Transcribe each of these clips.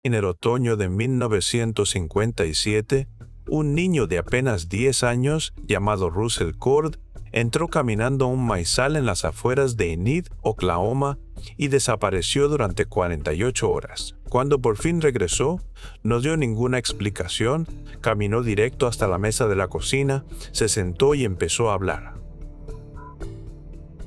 En el otoño de 1957, un niño de apenas 10 años, llamado Russell Cord, entró caminando a un maizal en las afueras de Enid, Oklahoma, y desapareció durante 48 horas. Cuando por fin regresó, no dio ninguna explicación, caminó directo hasta la mesa de la cocina, se sentó y empezó a hablar.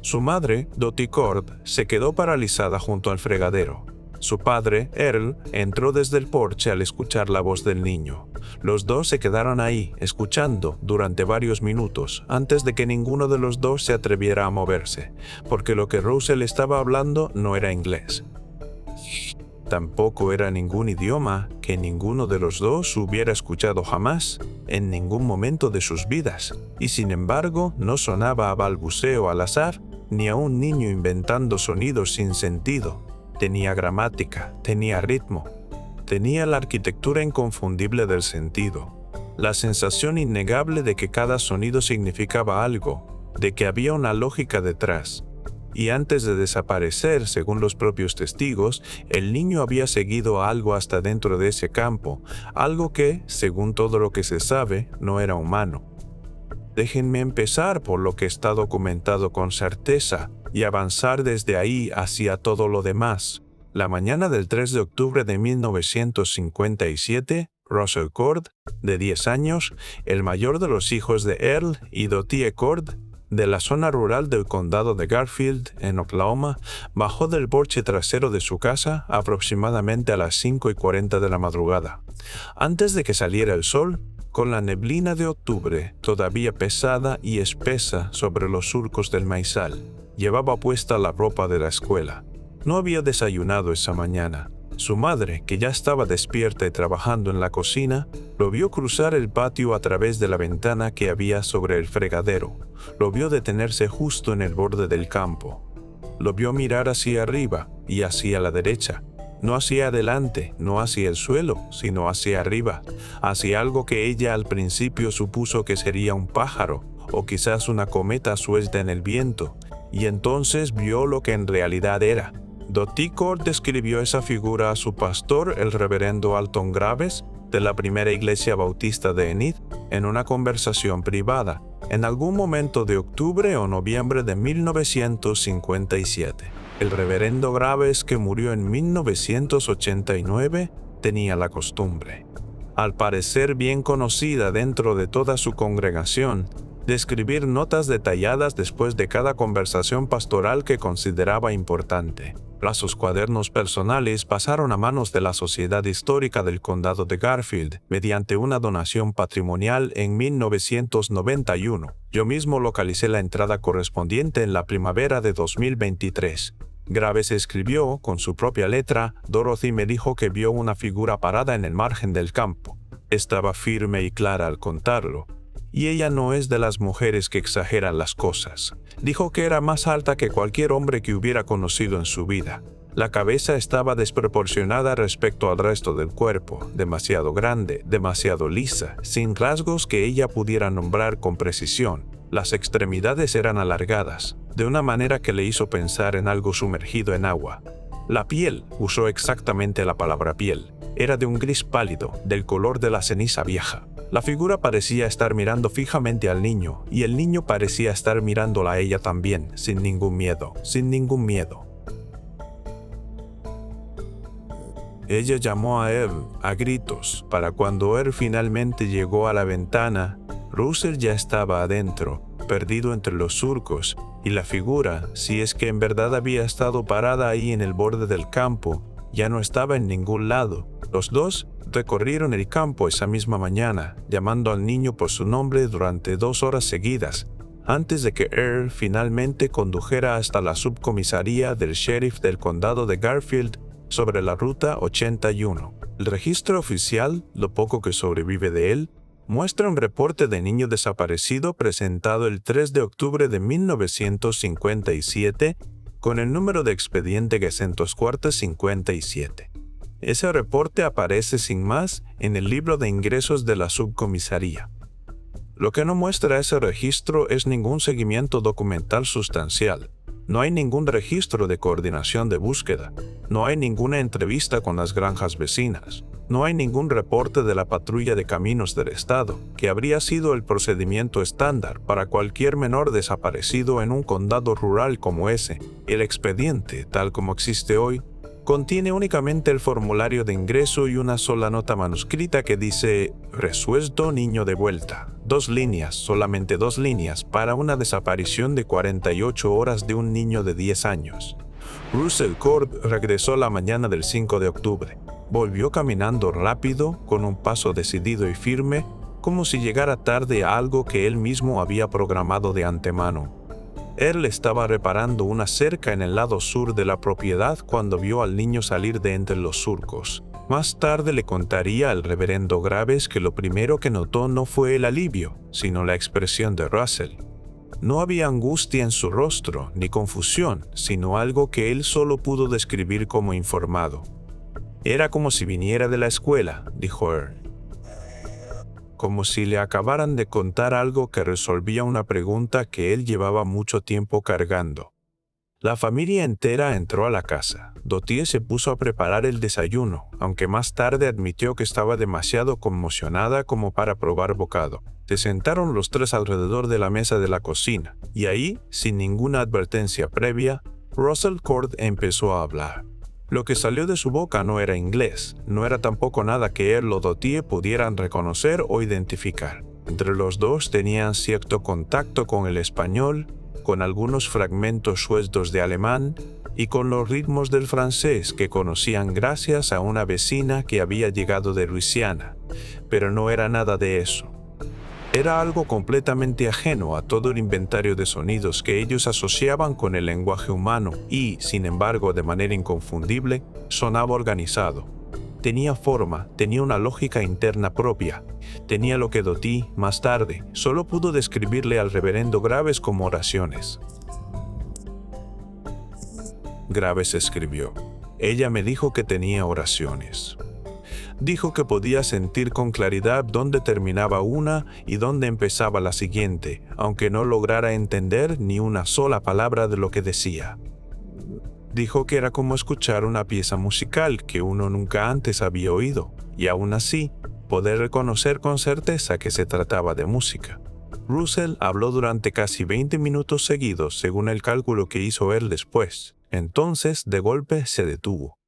Su madre, Dottie Cord, se quedó paralizada junto al fregadero. Su padre, Earl, entró desde el porche al escuchar la voz del niño. Los dos se quedaron ahí, escuchando, durante varios minutos, antes de que ninguno de los dos se atreviera a moverse, porque lo que Russell estaba hablando no era inglés. Tampoco era ningún idioma que ninguno de los dos hubiera escuchado jamás, en ningún momento de sus vidas, y sin embargo no sonaba a balbuceo al azar, ni a un niño inventando sonidos sin sentido. Tenía gramática, tenía ritmo, tenía la arquitectura inconfundible del sentido, la sensación innegable de que cada sonido significaba algo, de que había una lógica detrás. Y antes de desaparecer, según los propios testigos, el niño había seguido algo hasta dentro de ese campo, algo que, según todo lo que se sabe, no era humano. Déjenme empezar por lo que está documentado con certeza y avanzar desde ahí hacia todo lo demás. La mañana del 3 de octubre de 1957, Russell Cord, de 10 años, el mayor de los hijos de Earl y Dottie Cord, de la zona rural del condado de Garfield, en Oklahoma, bajó del porche trasero de su casa aproximadamente a las 5:40 de la madrugada. Antes de que saliera el sol, con la neblina de octubre todavía pesada y espesa sobre los surcos del maizal, llevaba puesta la ropa de la escuela. No había desayunado esa mañana. Su madre, que ya estaba despierta y trabajando en la cocina, lo vio cruzar el patio a través de la ventana que había sobre el fregadero. Lo vio detenerse justo en el borde del campo. Lo vio mirar hacia arriba y hacia la derecha. No hacia adelante, no hacia el suelo, sino hacia arriba, hacia algo que ella al principio supuso que sería un pájaro, o quizás una cometa suelta en el viento, y entonces vio lo que en realidad era. Dottie Cord describió esa figura a su pastor, el reverendo Alton Graves, de la primera iglesia bautista de Enid, en una conversación privada, en algún momento de octubre o noviembre de 1957. El reverendo Graves, que murió en 1989, tenía la costumbre, al parecer bien conocida dentro de toda su congregación, de escribir notas detalladas después de cada conversación pastoral que consideraba importante. Sus cuadernos personales pasaron a manos de la Sociedad Histórica del Condado de Garfield mediante una donación patrimonial en 1991. Yo mismo localicé la entrada correspondiente en la primavera de 2023. Graves escribió, con su propia letra: Dorothy me dijo que vio una figura parada en el margen del campo. Estaba firme y clara al contarlo. Y ella no es de las mujeres que exageran las cosas. Dijo que era más alta que cualquier hombre que hubiera conocido en su vida. La cabeza estaba desproporcionada respecto al resto del cuerpo, demasiado grande, demasiado lisa, sin rasgos que ella pudiera nombrar con precisión. Las extremidades eran alargadas, de una manera que le hizo pensar en algo sumergido en agua. La piel, usó exactamente la palabra piel, era de un gris pálido, del color de la ceniza vieja. La figura parecía estar mirando fijamente al niño, y el niño parecía estar mirándola a ella también, sin ningún miedo, sin ningún miedo. Ella llamó a Earl, a gritos, para cuando Earl finalmente llegó a la ventana, Russell ya estaba adentro, perdido entre los surcos, y la figura, si es que en verdad había estado parada ahí en el borde del campo, ya no estaba en ningún lado. Los dos recorrieron el campo esa misma mañana, llamando al niño por su nombre durante 2 horas seguidas, antes de que Earl finalmente condujera hasta la subcomisaría del sheriff del condado de Garfield sobre la ruta 81. El registro oficial, lo poco que sobrevive de él, muestra un reporte de niño desaparecido presentado el 3 de octubre de 1957 con el número de expediente 657. Ese reporte aparece sin más en el libro de ingresos de la subcomisaría. Lo que no muestra ese registro es ningún seguimiento documental sustancial. No hay ningún registro de coordinación de búsqueda. No hay ninguna entrevista con las granjas vecinas. No hay ningún reporte de la patrulla de caminos del estado, que habría sido el procedimiento estándar para cualquier menor desaparecido en un condado rural como ese. El expediente, tal como existe hoy, contiene únicamente el formulario de ingreso y una sola nota manuscrita que dice «Resuelto niño de vuelta». 2 líneas, solamente 2 líneas, para una desaparición de 48 horas de un niño de 10 años. Russell Cord regresó la mañana del 5 de octubre. Volvió caminando rápido, con un paso decidido y firme, como si llegara tarde a algo que él mismo había programado de antemano. Él estaba reparando una cerca en el lado sur de la propiedad cuando vio al niño salir de entre los surcos. Más tarde le contaría al reverendo Graves que lo primero que notó no fue el alivio, sino la expresión de Russell. No había angustia en su rostro, ni confusión, sino algo que él solo pudo describir como informado. Era como si viniera de la escuela, dijo Earl. Como si le acabaran de contar algo que resolvía una pregunta que él llevaba mucho tiempo cargando. La familia entera entró a la casa. Dottie se puso a preparar el desayuno, aunque más tarde admitió que estaba demasiado conmocionada como para probar bocado. Se sentaron los 3 alrededor de la mesa de la cocina, y ahí, sin ninguna advertencia previa, Russell Cord empezó a hablar. Lo que salió de su boca no era inglés, no era tampoco nada que él o Dottie pudieran reconocer o identificar. Entre los dos tenían cierto contacto con el español, con algunos fragmentos sueltos de alemán y con los ritmos del francés que conocían gracias a una vecina que había llegado de Luisiana, pero no era nada de eso. Era algo completamente ajeno a todo el inventario de sonidos que ellos asociaban con el lenguaje humano y, sin embargo, de manera inconfundible, sonaba organizado. Tenía forma, tenía una lógica interna propia. Tenía lo que Dottie, más tarde, solo pudo describirle al reverendo Graves como oraciones. Graves escribió: «Ella me dijo que tenía oraciones». Dijo que podía sentir con claridad dónde terminaba una y dónde empezaba la siguiente, aunque no lograra entender ni una sola palabra de lo que decía. Dijo que era como escuchar una pieza musical que uno nunca antes había oído, y aún así, poder reconocer con certeza que se trataba de música. Russell habló durante casi 20 minutos seguidos, según el cálculo que hizo él después. Entonces, de golpe, se detuvo.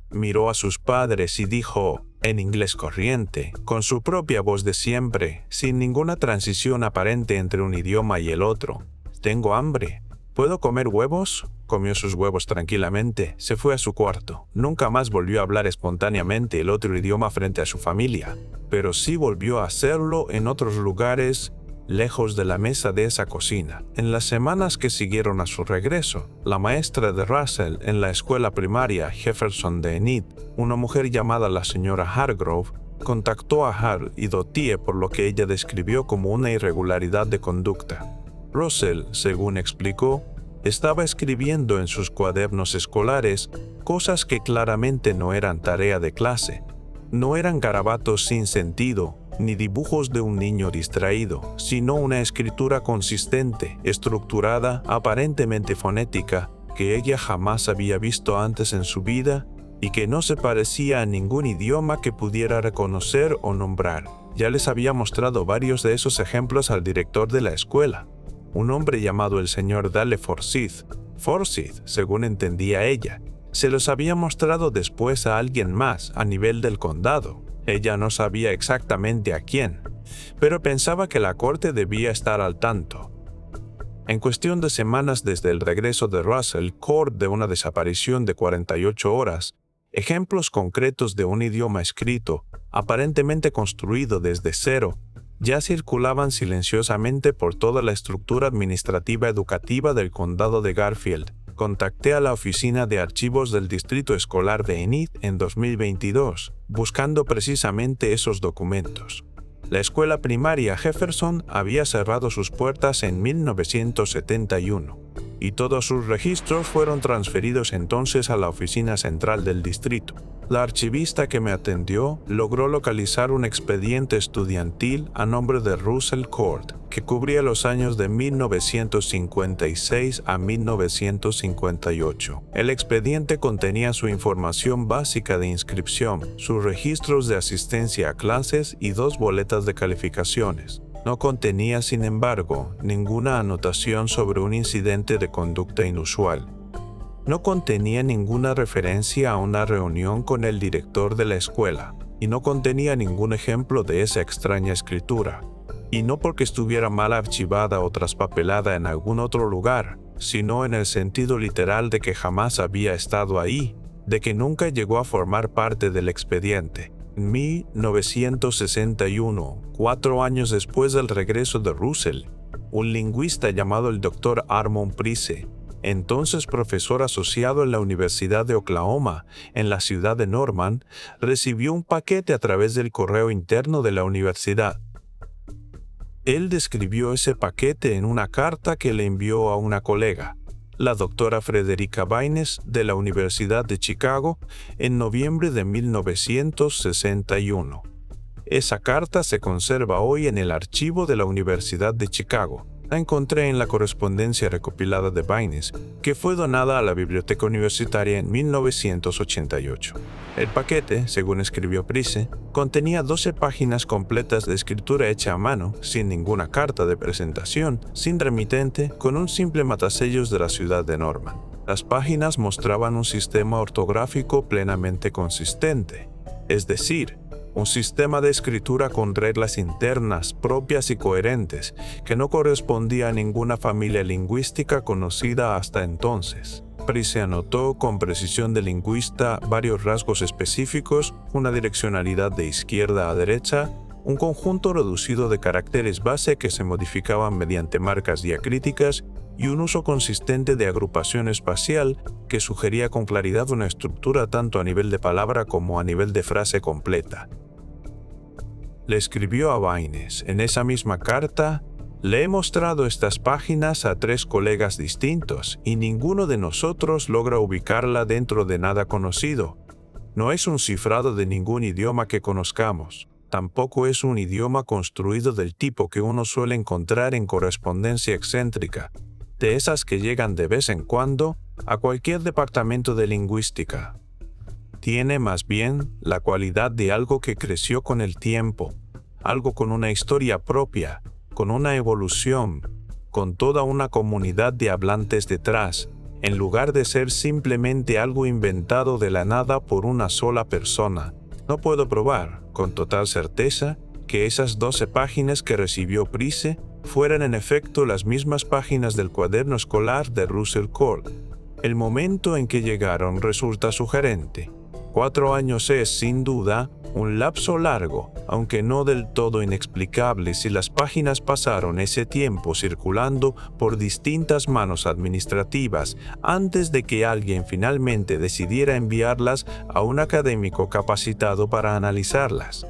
Miró a sus padres y dijo, en inglés corriente, con su propia voz de siempre, sin ninguna transición aparente entre un idioma y el otro: «¿Tengo hambre? ¿Puedo comer huevos?» Comió sus huevos tranquilamente, se fue a su cuarto. Nunca más volvió a hablar espontáneamente el otro idioma frente a su familia, pero sí volvió a hacerlo en otros lugares, lejos de la mesa de esa cocina. En las semanas que siguieron a su regreso, la maestra de Russell en la escuela primaria Jefferson de Enid, una mujer llamada la señora Hargrove, contactó a Hal y Dottie por lo que ella describió como una irregularidad de conducta. Russell, según explicó, estaba escribiendo en sus cuadernos escolares cosas que claramente no eran tarea de clase. No eran garabatos sin sentido, ni dibujos de un niño distraído, sino una escritura consistente, estructurada, aparentemente fonética, que ella jamás había visto antes en su vida y que no se parecía a ningún idioma que pudiera reconocer o nombrar. Ya les había mostrado varios de esos ejemplos al director de la escuela, un hombre llamado el señor Dale Forsyth, según entendía ella. Se los había mostrado después a alguien más a nivel del condado. Ella no sabía exactamente a quién, pero pensaba que la corte debía estar al tanto. En cuestión de semanas desde el regreso de Russell Cord de una desaparición de 48 horas, ejemplos concretos de un idioma escrito, aparentemente construido desde cero, ya circulaban silenciosamente por toda la estructura administrativa educativa del condado de Garfield. Contacté a la oficina de archivos del distrito escolar de Enid en 2022, buscando precisamente esos documentos. La escuela primaria Jefferson había cerrado sus puertas en 1971, y todos sus registros fueron transferidos entonces a la oficina central del distrito. La archivista que me atendió logró localizar un expediente estudiantil a nombre de Russell Court que cubría los años de 1956 a 1958. El expediente contenía su información básica de inscripción, sus registros de asistencia a clases y 2 boletas de calificaciones. No contenía, sin embargo, ninguna anotación sobre un incidente de conducta inusual. No contenía ninguna referencia a una reunión con el director de la escuela, y no contenía ningún ejemplo de esa extraña escritura. Y no porque estuviera mal archivada o traspapelada en algún otro lugar, sino en el sentido literal de que jamás había estado ahí, de que nunca llegó a formar parte del expediente. En 1961, 4 años después del regreso de Russell, un lingüista llamado el Dr. Armond Price, entonces profesor asociado en la Universidad de Oklahoma, en la ciudad de Norman, recibió un paquete a través del correo interno de la universidad. Él describió ese paquete en una carta que le envió a una colega, la doctora Frederica Baines, de la Universidad de Chicago, en noviembre de 1961. Esa carta se conserva hoy en el archivo de la Universidad de Chicago. La encontré en la correspondencia recopilada de Baines, que fue donada a la biblioteca universitaria en 1988. El paquete, según escribió Price, contenía 12 páginas completas de escritura hecha a mano, sin ninguna carta de presentación, sin remitente, con un simple matasellos de la ciudad de Norman. Las páginas mostraban un sistema ortográfico plenamente consistente, es decir, un sistema de escritura con reglas internas propias y coherentes que no correspondía a ninguna familia lingüística conocida hasta entonces. Price anotó con precisión de lingüista varios rasgos específicos, una direccionalidad de izquierda a derecha, un conjunto reducido de caracteres base que se modificaban mediante marcas diacríticas y un uso consistente de agrupación espacial que sugería con claridad una estructura tanto a nivel de palabra como a nivel de frase completa. Le escribió a Baines en esa misma carta: le he mostrado estas páginas a 3 colegas distintos y ninguno de nosotros logra ubicarla dentro de nada conocido. No es un cifrado de ningún idioma que conozcamos. Tampoco es un idioma construido del tipo que uno suele encontrar en correspondencia excéntrica, de esas que llegan de vez en cuando a cualquier departamento de lingüística. Tiene más bien la cualidad de algo que creció con el tiempo, algo con una historia propia, con una evolución, con toda una comunidad de hablantes detrás, en lugar de ser simplemente algo inventado de la nada por una sola persona. No puedo probar, con total certeza, que esas 12 páginas que recibió Price fueran en efecto las mismas páginas del cuaderno escolar de Russell Court. El momento en que llegaron resulta sugerente. 4 años es, sin duda, un lapso largo, aunque no del todo inexplicable si las páginas pasaron ese tiempo circulando por distintas manos administrativas antes de que alguien finalmente decidiera enviarlas a un académico capacitado para analizarlas.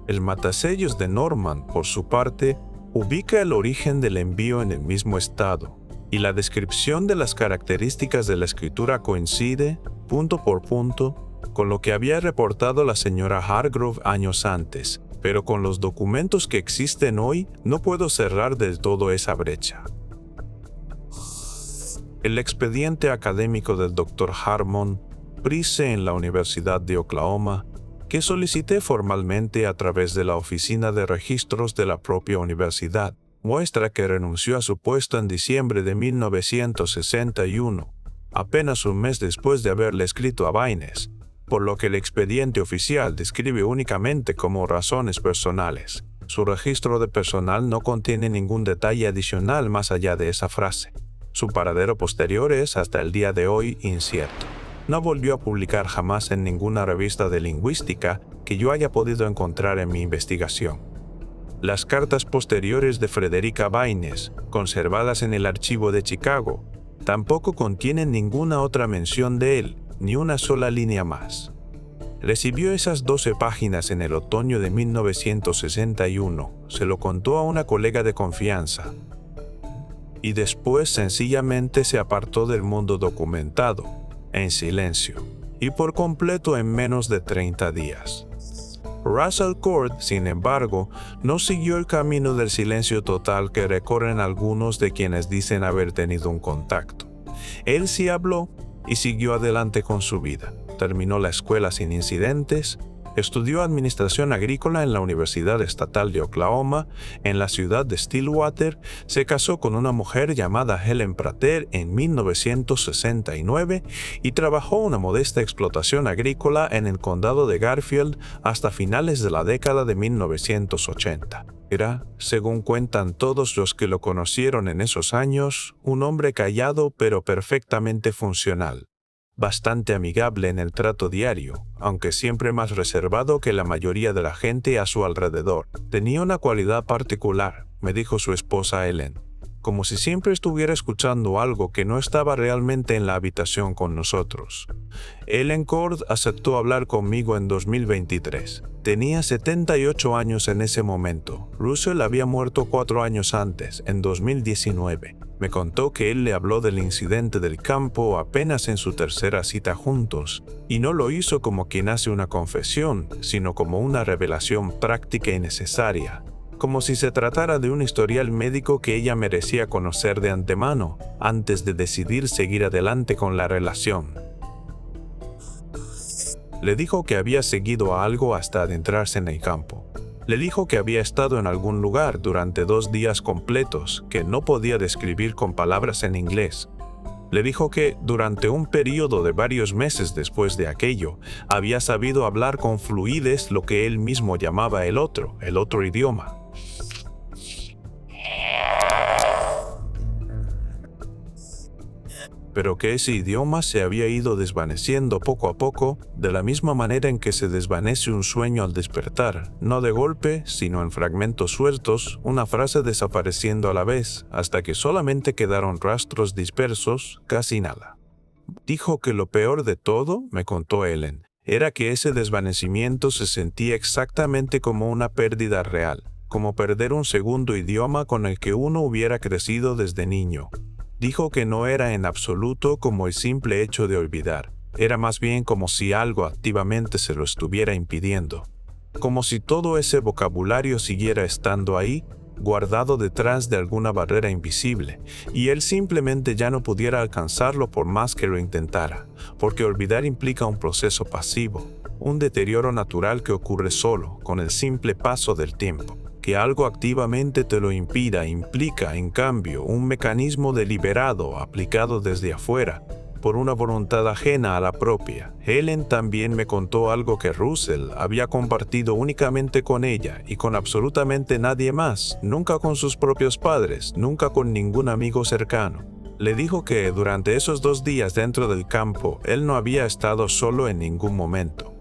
El matasellos de Norman, por su parte, ubica el origen del envío en el mismo estado, y la descripción de las características de la escritura coincide, punto por punto, con lo que había reportado la señora Hargrove años antes, pero con los documentos que existen hoy no puedo cerrar del todo esa brecha. El expediente académico del Dr. Armond Price en la Universidad de Oklahoma, que solicité formalmente a través de la oficina de registros de la propia universidad, muestra que renunció a su puesto en diciembre de 1961, apenas un mes después de haberle escrito a Baines, por lo que el expediente oficial describe únicamente como razones personales. Su registro de personal no contiene ningún detalle adicional más allá de esa frase. Su paradero posterior es, hasta el día de hoy, incierto. No volvió a publicar jamás en ninguna revista de lingüística que yo haya podido encontrar en mi investigación. Las cartas posteriores de Frederica Baines, conservadas en el archivo de Chicago, tampoco contienen ninguna otra mención de él, ni una sola línea más. Recibió esas 12 páginas en el otoño de 1961, se lo contó a una colega de confianza, y después sencillamente se apartó del mundo documentado, en silencio. y por completo en menos de 30 días. Russell Cord, sin embargo, no siguió el camino del silencio total que recorren algunos de quienes dicen haber tenido un contacto. Él sí habló y siguió adelante con su vida. Terminó la escuela sin incidentes, estudió administración agrícola en la Universidad Estatal de Oklahoma, en la ciudad de Stillwater, se casó con una mujer llamada Helen Prater en 1969 y trabajó una modesta explotación agrícola en el condado de Garfield hasta finales de la década de 1980. Era, según cuentan todos los que lo conocieron en esos años, un hombre callado pero perfectamente funcional. Bastante amigable en el trato diario, aunque siempre más reservado que la mayoría de la gente a su alrededor. Tenía una cualidad particular, me dijo su esposa Ellen, como si siempre estuviera escuchando algo que no estaba realmente en la habitación con nosotros. Ellen Cord aceptó hablar conmigo en 2023. Tenía 78 años en ese momento. Russell había muerto 4 años antes, en 2019. Me contó que él le habló del incidente del campo apenas en su tercera cita juntos, y no lo hizo como quien hace una confesión, sino como una revelación práctica y necesaria, como si se tratara de un historial médico que ella merecía conocer de antemano, antes de decidir seguir adelante con la relación. Le dijo que había seguido a algo hasta adentrarse en el campo. Le dijo que había estado en algún lugar durante 2 días completos que no podía describir con palabras en inglés. Le dijo que, durante un periodo de varios meses después de aquello, había sabido hablar con fluidez lo que él mismo llamaba el otro idioma. Pero que ese idioma se había ido desvaneciendo poco a poco, de la misma manera en que se desvanece un sueño al despertar, no de golpe, sino en fragmentos sueltos, una frase desapareciendo a la vez, hasta que solamente quedaron rastros dispersos, casi nada. Dijo que lo peor de todo, me contó Ellen, era que ese desvanecimiento se sentía exactamente como una pérdida real, como perder un segundo idioma con el que uno hubiera crecido desde niño. Dijo que no era en absoluto como el simple hecho de olvidar, era más bien como si algo activamente se lo estuviera impidiendo, como si todo ese vocabulario siguiera estando ahí, guardado detrás de alguna barrera invisible, y él simplemente ya no pudiera alcanzarlo por más que lo intentara, porque olvidar implica un proceso pasivo, un deterioro natural que ocurre solo, con el simple paso del tiempo. Que algo activamente te lo impida implica, en cambio, un mecanismo deliberado aplicado desde afuera, por una voluntad ajena a la propia. Helen también me contó algo que Russell había compartido únicamente con ella y con absolutamente nadie más, nunca con sus propios padres, nunca con ningún amigo cercano. Le dijo que durante esos 2 días dentro del campo, él no había estado solo en ningún momento.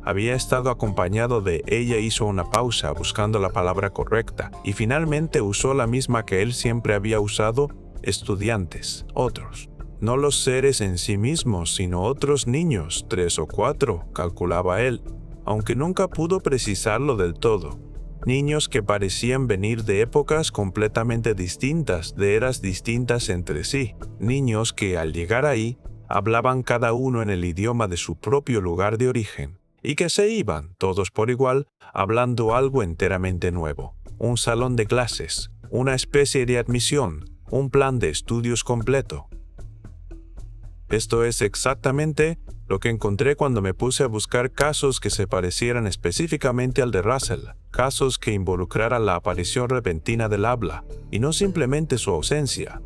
Había estado acompañado de ella. Hizo una pausa buscando la palabra correcta y finalmente usó la misma que él siempre había usado: estudiantes, otros. No los seres en sí mismos, sino otros niños, 3 o 4, calculaba él, aunque nunca pudo precisarlo del todo. Niños que parecían venir de épocas completamente distintas, de eras distintas entre sí. Niños que, al llegar ahí, hablaban cada uno en el idioma de su propio lugar de origen. Y que se iban, todos por igual, hablando algo enteramente nuevo. Un salón de clases, una especie de admisión, un plan de estudios completo. Esto es exactamente lo que encontré cuando me puse a buscar casos que se parecieran específicamente al de Russell, casos que involucraran la aparición repentina del habla, y no simplemente su ausencia.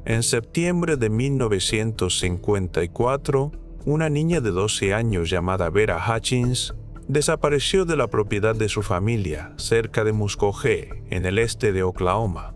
En septiembre de 1954, una niña de 12 años llamada Vera Hutchins desapareció de la propiedad de su familia, cerca de Muskogee, en el este de Oklahoma.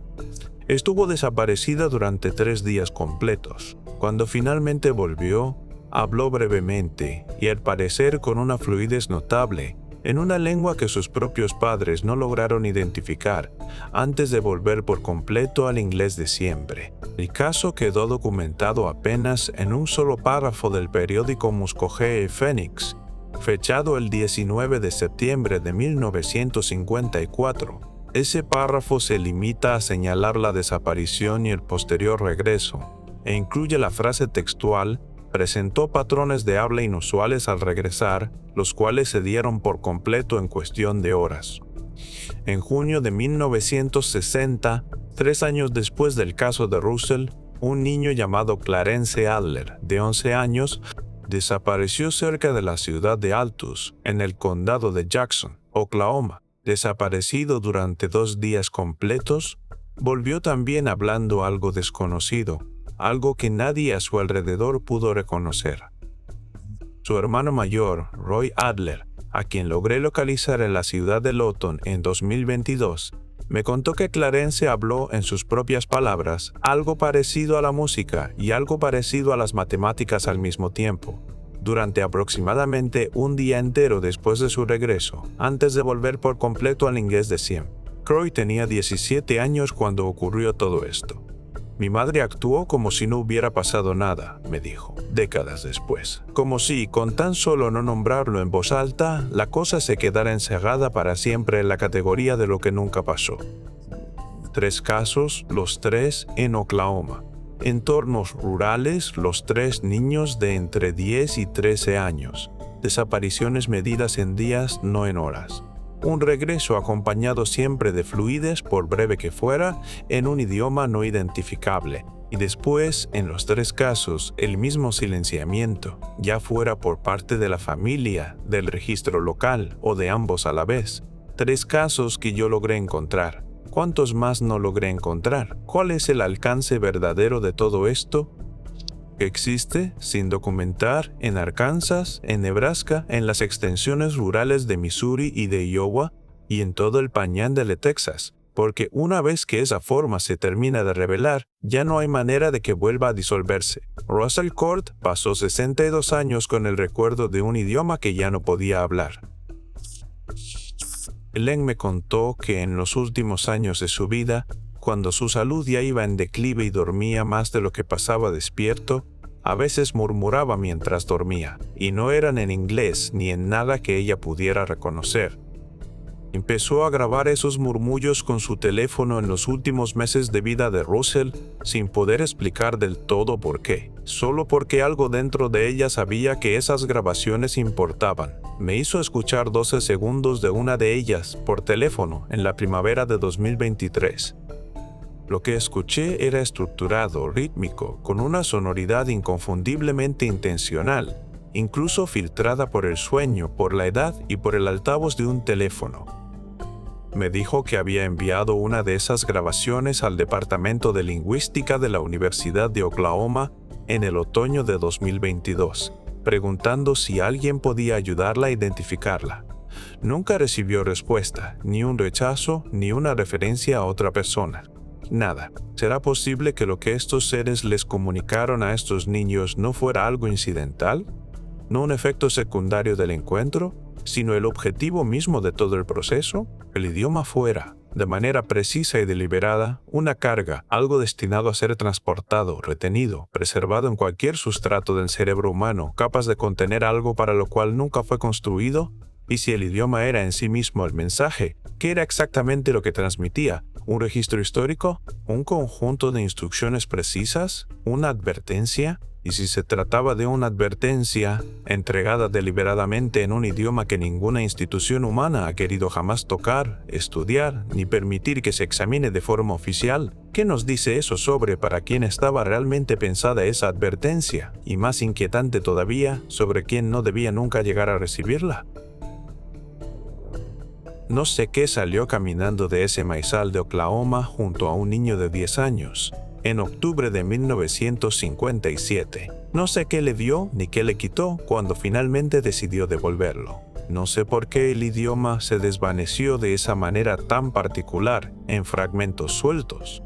Estuvo desaparecida durante 3 días completos. Cuando finalmente volvió, habló brevemente y al parecer con una fluidez notable, en una lengua que sus propios padres no lograron identificar antes de volver por completo al inglés de siempre. El caso quedó documentado apenas en un solo párrafo del periódico Muskogee Phoenix, fechado el 19 de septiembre de 1954. Ese párrafo se limita a señalar la desaparición y el posterior regreso, e incluye la frase textual: presentó patrones de habla inusuales al regresar, los cuales se dieron por completo en cuestión de horas. En junio de 1960, 3 años después del caso de Russell, un niño llamado Clarence Adler, de 11 años, desapareció cerca de la ciudad de Altus, en el condado de Jackson, Oklahoma. Desaparecido durante 2 días completos, volvió también hablando algo desconocido, algo que nadie a su alrededor pudo reconocer. Su hermano mayor, Roy Adler, a quien logré localizar en la ciudad de Lawton en 2022, me contó que Clarence habló en sus propias palabras algo parecido a la música y algo parecido a las matemáticas al mismo tiempo, durante aproximadamente un día entero después de su regreso, antes de volver por completo al inglés de siempre. Roy tenía 17 años cuando ocurrió todo esto. Mi madre actuó como si no hubiera pasado nada, me dijo, décadas después. Como si, con tan solo no nombrarlo en voz alta, la cosa se quedara encerrada para siempre en la categoría de lo que nunca pasó. 3 casos, los 3 en Oklahoma. Entornos rurales, los 3 niños de entre 10 y 13 años. Desapariciones medidas en días, no en horas. Un regreso acompañado siempre de fluidez, por breve que fuera, en un idioma no identificable. Y después, en los 3 casos, el mismo silenciamiento, ya fuera por parte de la familia, del registro local o de ambos a la vez. 3 casos que yo logré encontrar. ¿Cuántos más no logré encontrar? ¿Cuál es el alcance verdadero de todo esto? Existe, sin documentar, en Arkansas, en Nebraska, en las extensiones rurales de Missouri y de Iowa, y en todo el Panhandle de Texas, porque una vez que esa forma se termina de revelar, ya no hay manera de que vuelva a disolverse. Russell Court pasó 62 años con el recuerdo de un idioma que ya no podía hablar. Len me contó que en los últimos años de su vida, cuando su salud ya iba en declive y dormía más de lo que pasaba despierto, a veces murmuraba mientras dormía, y no eran en inglés ni en nada que ella pudiera reconocer. Empezó a grabar esos murmullos con su teléfono en los últimos meses de vida de Russell, sin poder explicar del todo por qué, solo porque algo dentro de ella sabía que esas grabaciones importaban. Me hizo escuchar 12 segundos de una de ellas por teléfono en la primavera de 2023. Lo que escuché era estructurado, rítmico, con una sonoridad inconfundiblemente intencional, incluso filtrada por el sueño, por la edad y por el altavoz de un teléfono. Me dijo que había enviado una de esas grabaciones al Departamento de Lingüística de la Universidad de Oklahoma en el otoño de 2022, preguntando si alguien podía ayudarla a identificarla. Nunca recibió respuesta, ni un rechazo, ni una referencia a otra persona. Nada. ¿Será posible que lo que estos seres les comunicaron a estos niños no fuera algo incidental? ¿No un efecto secundario del encuentro, sino el objetivo mismo de todo el proceso? El idioma fuera, de manera precisa y deliberada, una carga, algo destinado a ser transportado, retenido, preservado en cualquier sustrato del cerebro humano, capaz de contener algo para lo cual nunca fue construido. Y si el idioma era en sí mismo el mensaje, ¿qué era exactamente lo que transmitía? ¿Un registro histórico? ¿Un conjunto de instrucciones precisas? ¿Una advertencia? Y si se trataba de una advertencia, entregada deliberadamente en un idioma que ninguna institución humana ha querido jamás tocar, estudiar, ni permitir que se examine de forma oficial, ¿qué nos dice eso sobre para quién estaba realmente pensada esa advertencia? Y más inquietante todavía, sobre quién no debía nunca llegar a recibirla. No sé qué salió caminando de ese maizal de Oklahoma junto a un niño de 10 años, en octubre de 1957. No sé qué le dio ni qué le quitó cuando finalmente decidió devolverlo. No sé por qué el idioma se desvaneció de esa manera tan particular, en fragmentos sueltos,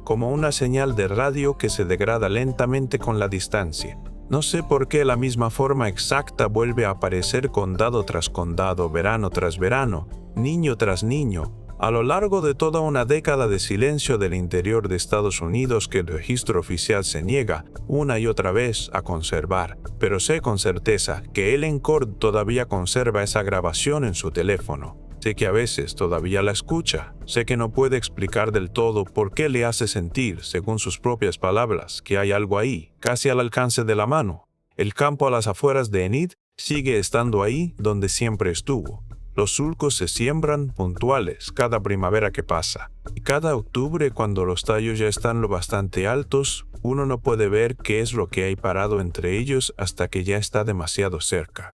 como una señal de radio que se degrada lentamente con la distancia. No sé por qué la misma forma exacta vuelve a aparecer condado tras condado, verano tras verano, niño tras niño, a lo largo de toda una década de silencio del interior de Estados Unidos que el registro oficial se niega una y otra vez a conservar. Pero sé con certeza que Ellen Cord todavía conserva esa grabación en su teléfono. Sé que a veces todavía la escucha. Sé que no puede explicar del todo por qué le hace sentir, según sus propias palabras, que hay algo ahí, casi al alcance de la mano. El campo a las afueras de Enid sigue estando ahí donde siempre estuvo. Los surcos se siembran puntuales cada primavera que pasa. Y cada octubre, cuando los tallos ya están lo bastante altos, uno no puede ver qué es lo que hay parado entre ellos hasta que ya está demasiado cerca.